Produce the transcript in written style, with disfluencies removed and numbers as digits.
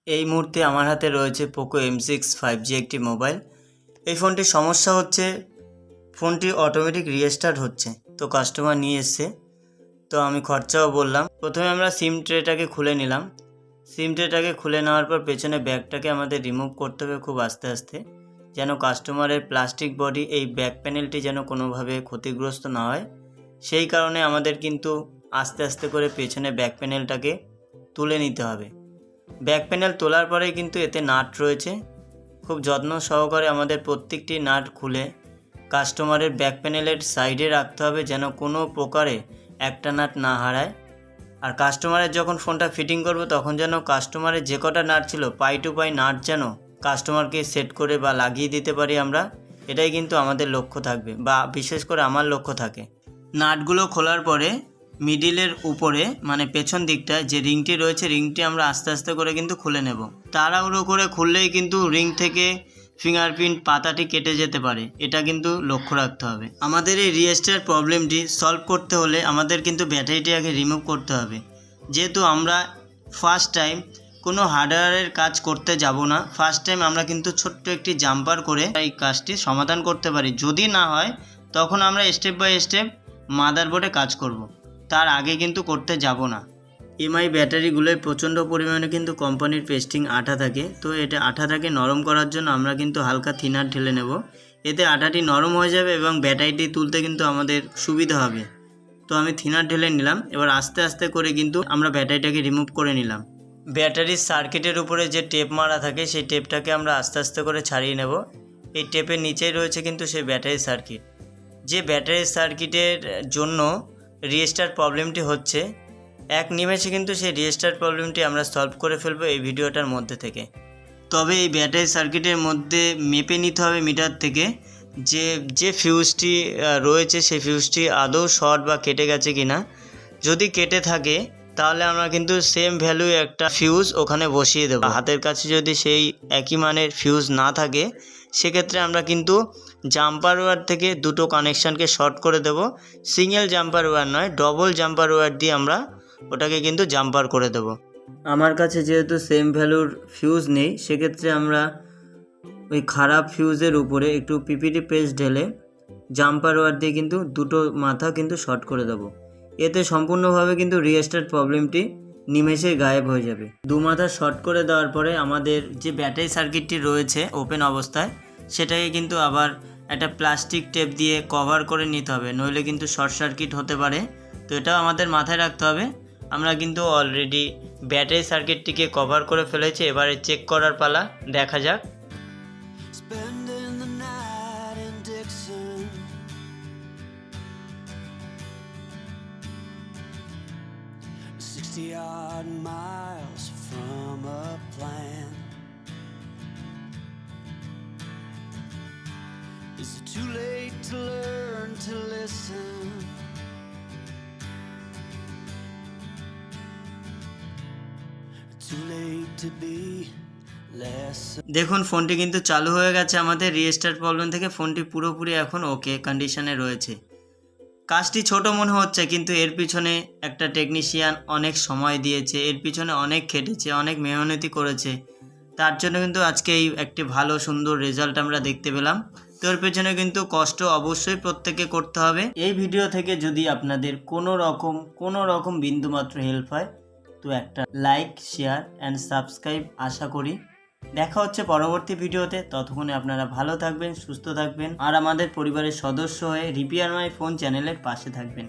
এই মুহূর্তে আমার হাতে রয়েছে পোকো M6 5G একটি মোবাইল। এই ফোনটির সমস্যা হচ্ছে ফোনটি অটোমেটিক রিস্টার্ট হচ্ছে। তো কাস্টমার নিয়ে এসছে, তো আমি খরচাও বললাম। প্রথমে আমরা সিম ট্রেটাকে খুলে নিলাম। সিম ট্রেটাকে খুলে নেওয়ার পর পেছনে ব্যাগটাকে আমাদের রিমুভ করতে হবে খুব আস্তে আস্তে, যেন কাস্টমারের প্লাস্টিক বডি এই ব্যাক প্যানেলটি যেন কোনোভাবে ক্ষতিগ্রস্ত না হয়। সেই কারণে আমাদের কিন্তু আস্তে আস্তে করে পেছনে ব্যাক প্যানেলটাকে তুলে নিতে হবে। ব্যাক প্যানেল তোলার পরে কিন্তু এতে নাট রয়েছে, খুব যত্ন সহকারে আমাদের প্রত্যেকটি নাট খুলে কাস্টমারের ব্যাক প্যানেলের সাইডে রাখতে হবে, যেন কোনো প্রকারে একটা নাট না হারায়। আর কাস্টমারের যখন ফোনটা ফিটিং করব তখন যেন কাস্টমারের যে কটা নাট ছিল পাই টু পাই নাট যেন কাস্টমারকে সেট করে বা লাগিয়ে দিতে পারি আমরা। এটাই কিন্তু আমাদের লক্ষ্য থাকবে, বা বিশেষ করে আমার লক্ষ্য থাকে। নাটগুলো খোলার পরে মিডিলের উপরে মানে পেছন দিকটায় যে রিংটি রয়েছে, রিংটি আমরা আস্তে আস্তে করে কিন্তু খুলে নেব। তাড়াহুড়ো করে খুললেই কিন্তু রিং থেকে ফিঙ্গারপ্রিন্ট পাতাটি কেটে যেতে পারে, এটা কিন্তু লক্ষ্য রাখতে হবে। আমাদের এই রিস্টার্ট প্রবলেমটি সলভ করতে হলে আমাদের কিন্তু ব্যাটারিটি আগে রিমুভ করতে হবে। যেহেতু আমরা ফার্স্ট টাইম কোনো হার্ডওয়্যারের কাজ করতে যাব না, ফার্স্ট টাইম আমরা কিন্তু ছোট্ট একটি জাম্পার করে এই কাজটি সমাধান করতে পারি। যদি না হয় তখন আমরা স্টেপ বাই স্টেপ মাদারবোর্ডে কাজ করব, তার আগে কিন্তু করতে যাব না। এমআই ব্যাটারিগুলোয় প্রচণ্ড পরিমাণে কিন্তু কোম্পানির পেস্টিং আঠা থাকে। তো এটা আঠাটাকে নরম করার জন্য আমরা কিন্তু হালকা থিনার ঢেলে নেব, এতে আঠাটি নরম হয়ে যাবে এবং ব্যাটারিটি তুলতে কিন্তু আমাদের সুবিধা হবে। তো আমি থিনার ঢেলে নিলাম। এবার আস্তে আস্তে করে কিন্তু আমরা ব্যাটারিটাকে রিমুভ করে নিলাম। ব্যাটারির সার্কিটের উপরে যে টেপ মারা থাকে সেই টেপটাকে আমরা আস্তে আস্তে করে ছাড়িয়ে নেব। এই টেপের নিচেই রয়েছে কিন্তু সেই ব্যাটারির সার্কিট। যে ব্যাটারির সার্কিটের জন্য রিস্টার্ট প্রবলেমটি হচ্ছে, এক নিমেষে কিন্তু সেই রিস্টার্ট প্রবলেমটি আমরা সলভ করে ফেলবো এই ভিডিওটার মধ্যে থেকে। তবে এই ব্যাটারি সার্কিটের মধ্যে মেপে নিতে হবে মিটার থেকে যে ফিউজটি রয়েছে সেই ফিউজটি আদৌ শর্ট বা কেটে গেছে কিনা। যদি কেটে থাকে তাহলে আমরা কিন্তু সেম ভ্যালু একটা ফিউজ ওখানে বসিয়ে দেবো। হাতের কাছে যদি সেই একই মানের ফিউজ না থাকে সেক্ষেত্রে আমরা কিন্তু জাম্পার ওয়্যার থেকে দুটো কানেকশানকে শর্ট করে দেব। সিঙ্গেল জাম্পার ওয়্যার নয়, ডবল জাম্পার ওয়্যার দিয়ে আমরা ওটাকে কিন্তু জাম্পার করে দেব। আমার কাছে যেহেতু সেম ভ্যালুর ফিউজ নেই, সেক্ষেত্রে আমরা ওই খারাপ ফিউজের উপরে একটু পিপিটি পেস্ট ঢেলে জাম্পার ওয়্যার দিয়ে কিন্তু দুটো মাথা কিন্তু শর্ট করে দেব। এতে সম্পূর্ণভাবে কিন্তু রিস্টার্ট প্রবলেমটি নিমেষে গায়েব হয়ে যাবে। দু মাথা শর্ট করে দেওয়ার পরে আমাদের যে ব্যাটারি সার্কিটটি রয়েছে ওপেন অবস্থায়, সেটাকে কিন্তু আবার একটা প্লাস্টিক টেপ দিয়ে কভার করে নিতে হবে, নইলে কিন্তু শর্ট সার্কিট হতে পারে। তো এটাও আমাদের মাথায় রাখতে হবে। আমরা কিন্তু অলরেডি ব্যাটারি সার্কিটটিকে কভার করে ফেলেছি, এবারে চেক করার পালা, দেখা যাক। Odd miles from a plan. Is it too late to learn to listen? Too late to be less. দেখুন ফোনটি কিন্তু চালু হয়ে গেছে আমাদের রিস্টার্ট প্রবলেম থেকে। ফোনটি পুরোপুরি এখন ওকে কন্ডিশনে রয়েছে। কাজটি ছোট মনে হচ্ছে, কিন্তু এর পিছনে একটা টেকনিশিয়ান অনেক সময় দিয়েছে, এর পিছনে অনেক খেটেছে, অনেক মেহনতি করেছে। তার জন্য কিন্তু আজকে এই একটি ভালো সুন্দর রেজাল্ট আমরা দেখতে পেলাম। তো এর পেছনে কিন্তু কষ্ট অবশ্যই প্রত্যেকে করতে হবে। এই ভিডিও থেকে যদি আপনাদের কোনো রকম বিন্দুমাত্র হেল্প হয় তো একটা লাইক, শেয়ার অ্যান্ড সাবস্ক্রাইব আশা করি। দেখা হচ্ছে পরবর্তী ভিডিওতে। ততক্ষণে আপনারা ভালো থাকবেন, সুস্থ থাকবেন আর আমাদের পরিবারের সদস্য হয়ে রিপেয়ার মাই ফোন চ্যানেলের পাশে থাকবেন।